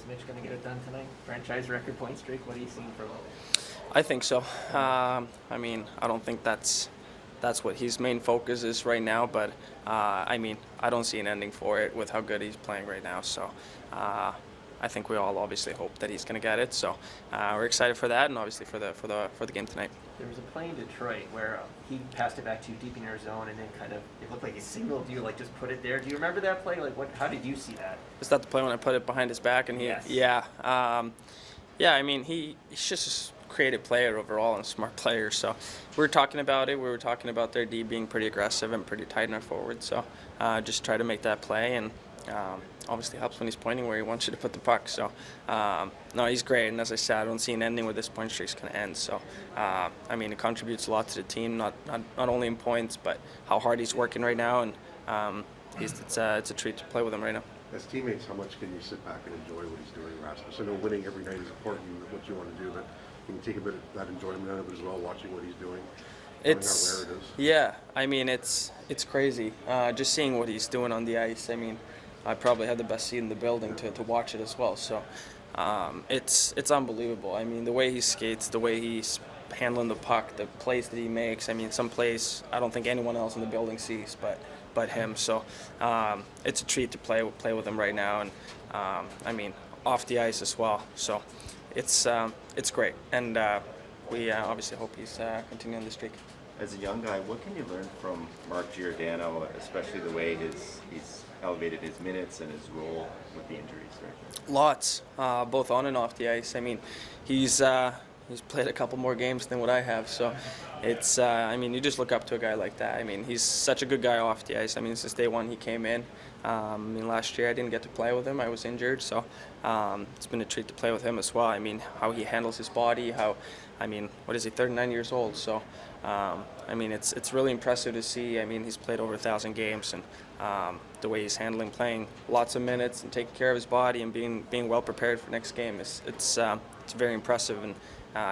Mitch going to get it done tonight? Franchise record point streak. What are you seeing from him? I think so. I mean, I don't think that's what his main focus is right now, but I mean, I don't see an ending for it with how good he's playing right now. So I think we all obviously hope that he's going to get it. So we're excited for that, and obviously for the game tonight. There was a play in Detroit where he passed it back to you deep in your zone, and then kind of it looked like he signaled you, like just put it there. Do you remember that play? Like, what? How did you see that? Is that the play when I put it behind his back and he? Yes. Yeah. Yeah. I mean, he's just a creative player overall and a smart player. So we were talking about it. We were talking about their D being pretty aggressive and pretty tight in our forward. So just try to make that play, and obviously helps when he's pointing where he wants you to put the puck. So no, he's great. And as I said, I don't see an ending where this point streak's going to end. So I mean, it contributes a lot to the team, not only in points, but how hard he's working right now. And it's a treat to play with him right now. As teammates, how much can you sit back and enjoy what he's doing, Rasmus? I know winning every night is important, what you want to do, but can you take a bit of that enjoyment out of it as well, watching what he's doing? It's how rare it is? Yeah, I mean, it's crazy. Just seeing what he's doing on the ice. I mean, I probably had the best seat in the building to watch it as well. So it's unbelievable. I mean, the way he skates, the way he's handling the puck, the plays that he makes. I mean, some plays I don't think anyone else in the building sees, but him. So it's a treat to play with him right now, and I mean, off the ice as well. So it's great, and we obviously hope he's continuing the streak. As a young guy, what can you learn from Mark Giordano, especially the way he's elevated his minutes and his role with the injuries right now? Lots, both on and off the ice. I mean, he's played a couple more games than what I have, so it's I mean, you just look up to a guy like that. I mean, he's such a good guy off the ice. I mean, since day one he came in. I mean, last year I didn't get to play with him. I was injured, so it's been a treat to play with him as well. I mean, how he handles his body, I mean, what is he, 39 years old, so I mean, it's really impressive to see. I mean, he's played over 1,000 games, and the way he's handling playing lots of minutes and taking care of his body and being well prepared for next game it's very impressive, and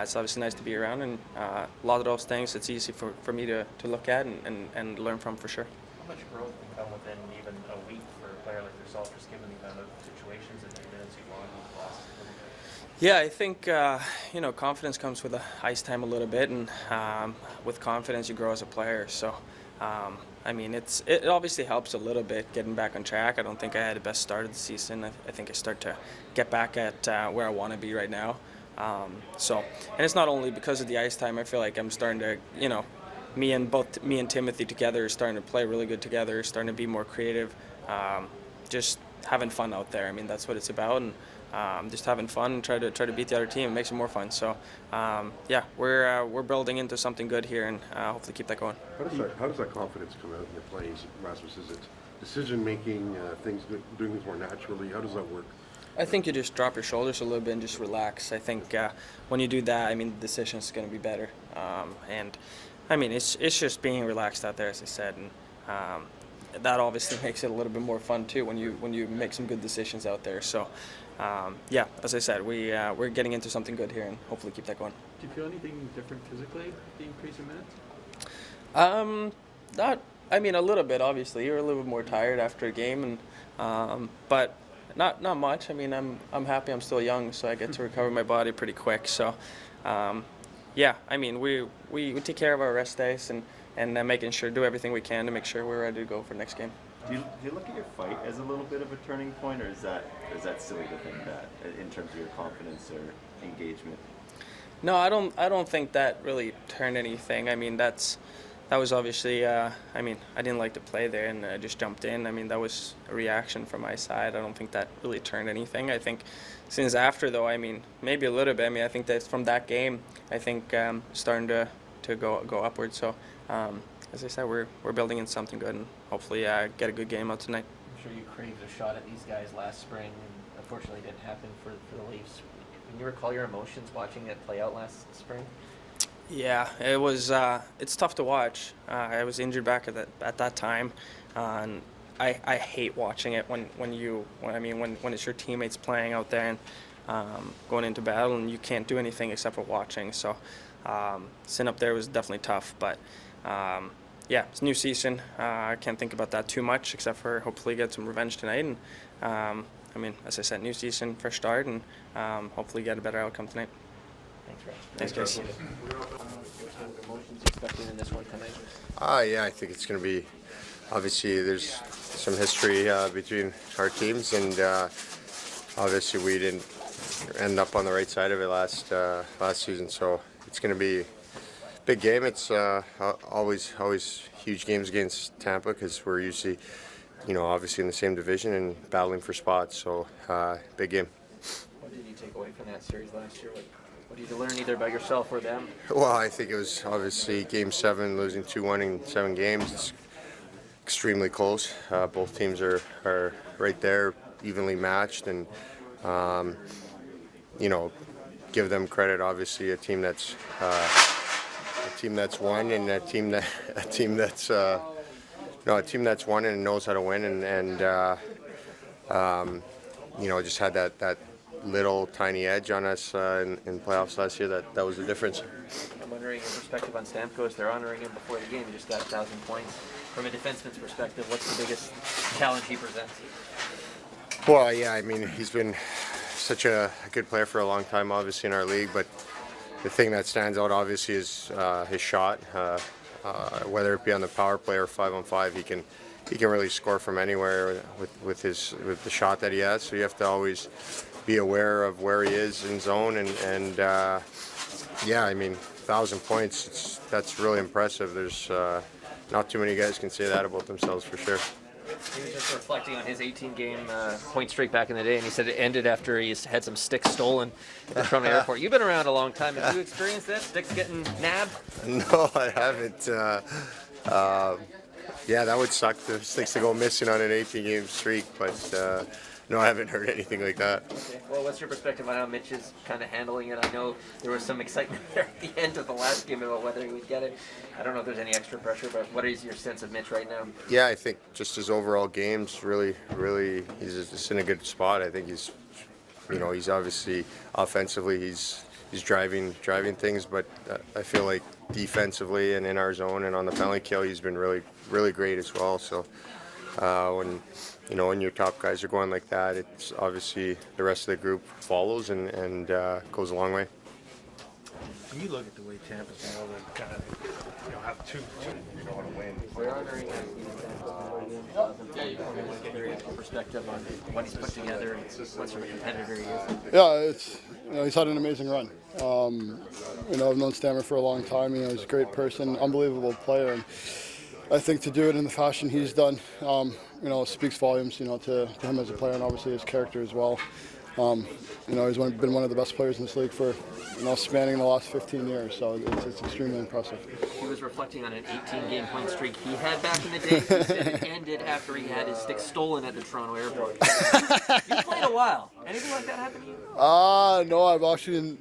it's obviously nice to be around, and a lot of those things it's easy for me to look at and learn from for sure. How much growth can come within even a week for a player like yourself, just given the kind of situations and minutes you've won in the last little bit? Yeah, I think you know, confidence comes with ice time a little bit, and with confidence you grow as a player. So I mean, it obviously helps a little bit getting back on track. I don't think I had the best start of the season. I think I start to get back at where I want to be right now. So, and it's not only because of the ice time. I feel like I'm starting to, you know, me and Timothy together are starting to play really good together, starting to be more creative, just having fun out there. I mean, that's what it's about, and just having fun and try to beat the other team. It makes it more fun. So, yeah, we're building into something good here, and hopefully keep that going. How does that confidence come out in your plays, Rasmus? Is it decision making, doing things more naturally? How does that work? I think you just drop your shoulders a little bit and just relax. I think when you do that, I mean, the decision's going to be better. And I mean, it's just being relaxed out there, as I said, and that obviously makes it a little bit more fun too when you make some good decisions out there. So yeah, as I said, we're getting into something good here, and hopefully keep that going. Do you feel anything different physically, the increase in minutes? Not. I mean, a little bit. Obviously, you're a little bit more tired after a game, and but. Not much. I mean, I'm happy I'm still young, so I get to recover my body pretty quick. So, yeah, I mean, we take care of our rest days and making sure do everything we can to make sure we're ready to go for next game. Do you look at your fight as a little bit of a turning point, or is that silly to think that in terms of your confidence or engagement? No, I don't think that really turned anything. I mean, that was obviously, I mean, I didn't like to play there, and I just jumped in. I mean, that was a reaction from my side. I don't think that really turned anything. I think since after, though, I mean, maybe a little bit. I mean, I think that from that game, I think starting to go upwards. So, as I said, we're building in something good, and hopefully get a good game out tonight. I'm sure you craved a shot at these guys last spring, and unfortunately it didn't happen for the Leafs. Can you recall your emotions watching it play out last spring? Yeah, it was. It's tough to watch. I was injured back at that time, and I hate watching it when it's your teammates playing out there and going into battle, and you can't do anything except for watching. So sitting up there was definitely tough. But yeah, it's a new season. I can't think about that too much, except for hopefully get some revenge tonight. And I mean, as I said, new season, fresh start, and hopefully get a better outcome tonight. Thanks, Ray. Thanks, guys. What kind of emotions expected in this one tonight? Yeah, I think it's going to be, obviously there's some history between our teams, and obviously we didn't end up on the right side of it last season, so it's going to be a big game. It's always huge games against Tampa because we're usually, obviously in the same division and battling for spots, so big game. What did you take away from that series last year? What did you learn either about yourself or them? Well, I think it was obviously Game 7, losing 2-1 in 7 games. It's extremely close. Both teams are right there, evenly matched, and give them credit. Obviously, a team that's won, and a team that's won and knows how to win, and just had that little tiny edge on us in playoffs last year. That was the difference. I'm wondering your perspective on Stamkos. They're honoring him before the game. He just got 1,000 points. From a defenseman's perspective, what's the biggest challenge he presents? Well, yeah, I mean, he's been such a good player for a long time, obviously, in our league, but the thing that stands out, obviously, is his shot. Whether it be on the power play or 5-on-5, he can really score from anywhere with the shot that he has. So you have to always be aware of where he is in zone, and yeah, I mean, 1,000 points. That's really impressive. There's not too many guys can say that about themselves for sure. He was just reflecting on his 18-game point streak back in the day, and he said it ended after he had some sticks stolen from the airport. You've been around a long time. Have you experienced that? Sticks getting nabbed? No, I haven't. Yeah, that would suck. The sticks to go missing on an 18-game streak, but no, I haven't heard anything like that. Okay. Well, what's your perspective on how Mitch is kind of handling it? I know there was some excitement there at the end of the last game about whether he would get it. I don't know if there's any extra pressure, but what is your sense of Mitch right now? Yeah, I think just his overall game's really, he's just in a good spot. I think he's obviously offensively he's driving things, but I feel like defensively and in our zone and on the penalty kill, he's been really great as well. So when your top guys are going like that, it's obviously the rest of the group follows and goes a long way. When you look at the way Tampa's been able to kind of, have two want to win. We're honoring his perspective on what he's put together and what sort of competitor he is. Yeah, he's had an amazing run. I've known Stammer for a long time. He's a great person, unbelievable player, and I think to do it in the fashion he's done, speaks volumes, to him as a player and obviously his character as well. He's been one of the best players in this league for, spanning the last 15 years, so it's extremely impressive. He was reflecting on an 18-game point streak he had back in the day. He said it ended after he had his stick stolen at the Toronto airport. You played a while. Anything like that happen to you? No,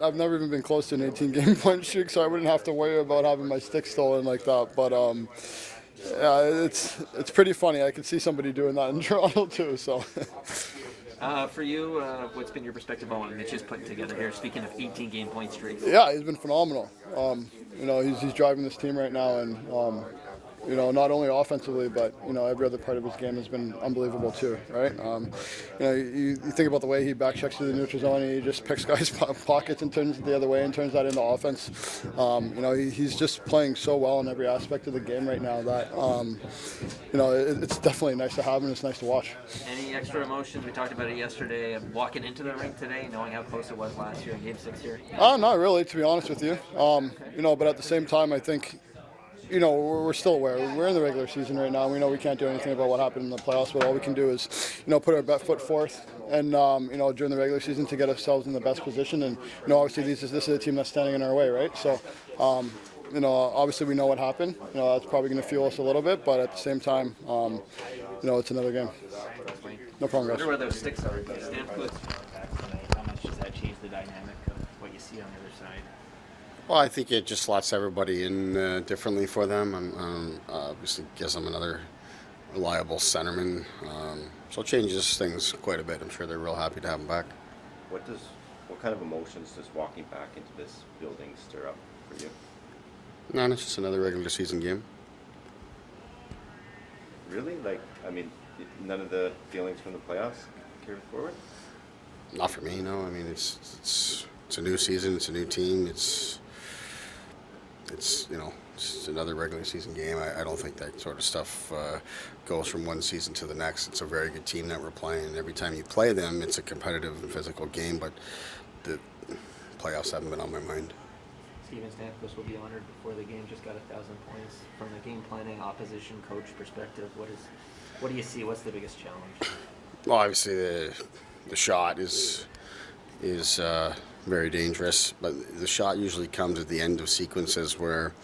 I've never even been close to an 18-game point streak, so I wouldn't have to worry about having my stick stolen like that, but yeah, it's pretty funny. I could see somebody doing that in Toronto too. So. For you, what's been your perspective on what Mitch is putting together here? Speaking of 18-game point streaks. Yeah, he's been phenomenal. He's driving this team right now, and not only offensively, but every other part of his game has been unbelievable too. Right? You think about the way he back checks to the neutral zone, and he just picks guys' pockets and turns it the other way and turns that into offense. He's just playing so well in every aspect of the game right now that it's definitely nice to have and it's nice to watch. Any extra emotions? We talked about it yesterday. Walking into the rink today, knowing how close it was last year in Game 6 here. Not really, to be honest with you. But at the same time, I think. We're still aware. We're in the regular season right now. We know we can't do anything about what happened in the playoffs, but all we can do is, put our best foot forth and, during the regular season to get ourselves in the best position. And, obviously this is a team that's standing in our way, right? So, obviously we know what happened. That's probably going to fuel us a little bit, but at the same time, it's another game. No problem, guys. I wonder where those sticks are. Stamkos, how much does that change the dynamic of what you see on the other side? Well, I think it just slots everybody in differently for them, and obviously gives them another reliable centerman. So it changes things quite a bit. I'm sure they're real happy to have him back. What kind of emotions does walking back into this building stir up for you? No, it's just another regular season game. Really? None of the feelings from the playoffs? carry forward? Not for me, no. I mean, it's a new season, it's a new team, it's it's another regular season game. I don't think that sort of stuff goes from one season to the next. It's a very good team that we're playing. Every time you play them, it's a competitive and physical game, but the playoffs haven't been on my mind. Steven Stamkos will be honored before the game. Just got 1,000 points. From a game planning, opposition coach perspective, what do you see? What's the biggest challenge? Well, obviously the shot is very dangerous, but the shot usually comes at the end of sequences where,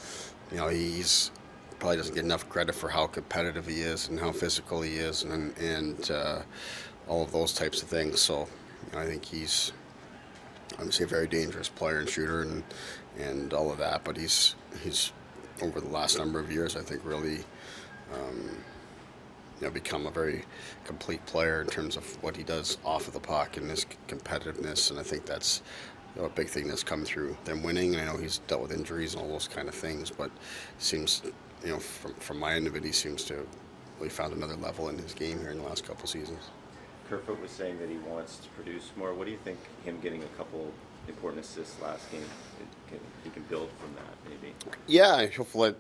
he's probably doesn't get enough credit for how competitive he is and how physical he is, and all of those types of things. So, I think he's obviously a very dangerous player and shooter and all of that. But he's over the last number of years, I think, really become a very complete player in terms of what he does off of the puck and his competitiveness. And I think that's a big thing that's come through them winning. And I know he's dealt with injuries and all those kind of things, but it seems, from my end of it, he seems to have really found another level in his game here in the last couple seasons. Kerfoot was saying that he wants to produce more. What do you think him getting a couple important assists last game, he can build from that, maybe? Yeah, hopefully,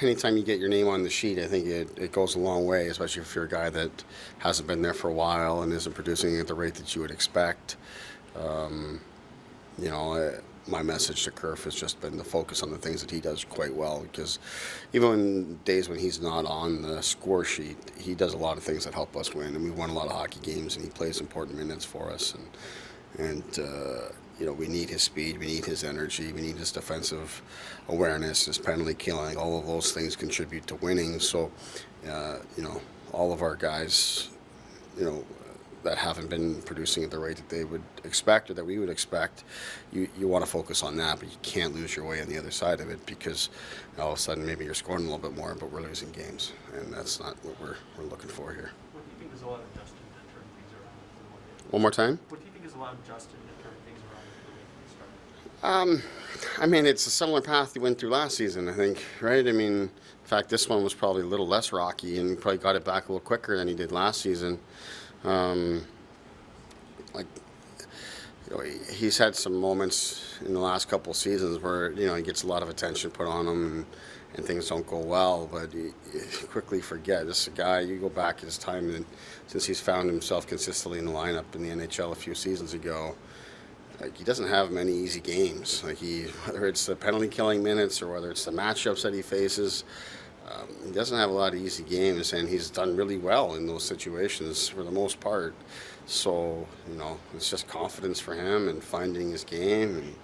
anytime you get your name on the sheet, I think it goes a long way, especially if you're a guy that hasn't been there for a while and isn't producing at the rate that you would expect. My message to Kerf has just been to focus on the things that he does quite well, because even in days when he's not on the score sheet, he does a lot of things that help us win, and we won a lot of hockey games, and he plays important minutes for us, and we need his speed, we need his energy, we need his defensive awareness, his penalty killing. All of those things contribute to winning. So, all of our guys, that haven't been producing at the rate that they would expect or that we would expect, you want to focus on that, but you can't lose your way on the other side of it, because all of a sudden maybe you're scoring a little bit more, but we're losing games, and that's not what we're looking for here. What do you think is allowed Justin to turn things around? One more time? What do you think is allowed Justin to turn things around? It's a similar path he went through last season, I think, right? In fact, this one was probably a little less rocky, and he probably got it back a little quicker than he did last season. He's had some moments in the last couple of seasons where he gets a lot of attention put on him and things don't go well, but you quickly forget this is a guy. You go back his time, and since he's found himself consistently in the lineup in the NHL a few seasons ago, he doesn't have many easy games. Whether it's the penalty killing minutes or whether it's the matchups that he faces, he doesn't have a lot of easy games, and he's done really well in those situations for the most part. So, it's just confidence for him and finding his game, and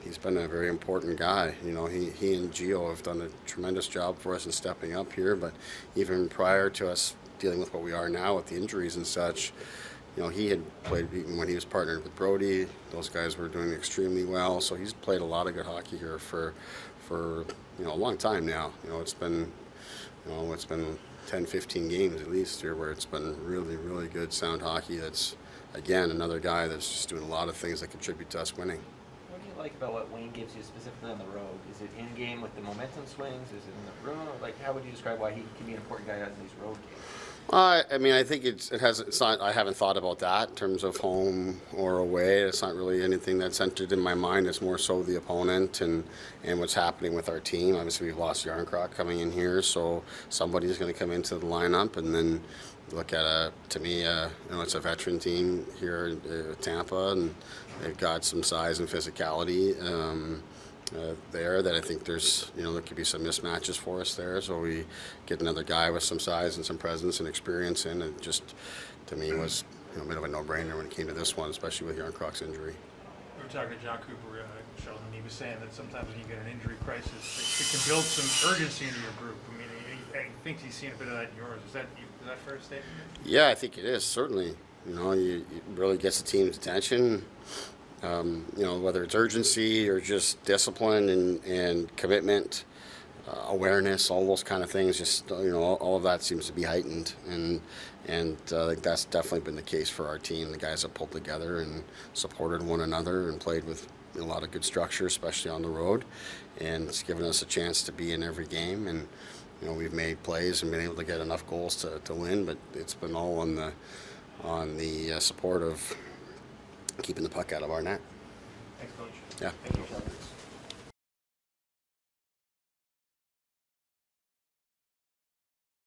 he's been a very important guy. He and Gio have done a tremendous job for us in stepping up here, but even prior to us dealing with what we are now with the injuries and such, he had played, even when he was partnered with Brody, those guys were doing extremely well. So he's played a lot of good hockey here for a long time now. It's been 10, 15 games at least here where it's been really, really good, sound hockey. That's, again, another guy that's just doing a lot of things that contribute to us winning. What do you like about what Wayne gives you specifically on the road? Is it in-game with the momentum swings? Is it in the room? How would you describe why he can be an important guy out in these road games? I think it's not. I haven't thought about that in terms of home or away. It's not really anything that's entered in my mind. It's more so the opponent and what's happening with our team. Obviously, we've lost Yarncroc coming in here, so somebody's going to come into the lineup, and then look at to me, it's a veteran team here in Tampa, and they've got some size and physicality. There that I think there's there could be some mismatches for us there, so we get another guy with some size and some presence and experience in. It just, to me, was a bit of a no-brainer when it came to this one, especially with Yarncroc's injury. We were talking to John Cooper, Sheldon, and he was saying that sometimes when you get an injury crisis, it can build some urgency into your group. He thinks he's seen a bit of that in yours. Is that fair statement? Yeah, I think it is, certainly. It really gets the team's attention. Whether it's urgency or just discipline and commitment, awareness, all those kind of things, just, all of that seems to be heightened. And I think that's definitely been the case for our team. The guys have pulled together and supported one another and played with a lot of good structure, especially on the road. And it's given us a chance to be in every game. And, we've made plays and been able to get enough goals to win, but it's been all on the on the support of keeping the puck out of our net. Thanks, Coach. Yeah. Thank you.